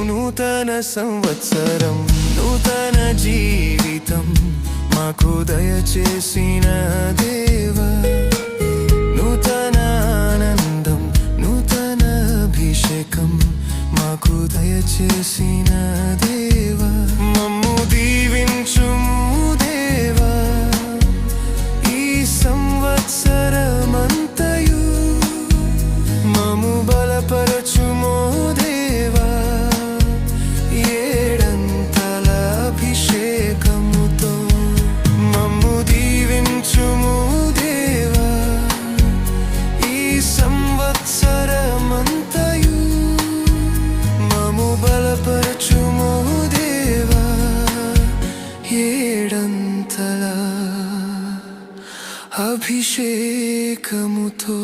నూతన సంవత్సరం నూతన జీవితం మాకు దయచేసిన దేవా, నూతన ఆనందం నూతన అభిషేకం మాకు దయచేసిన దేవా, మమ్ము దీవించుము దేవా, ఈ సంవత్సరమంతయు మమ్ము బలపరచుము దేవా, ఏడంతల అభిషేకముతో మమ్ము దీవించుము దేవా, ఈ సంవత్సరమంతయు మమ్ము బలపరచుము దేవా, ఏడంతల అభిషేకముతో.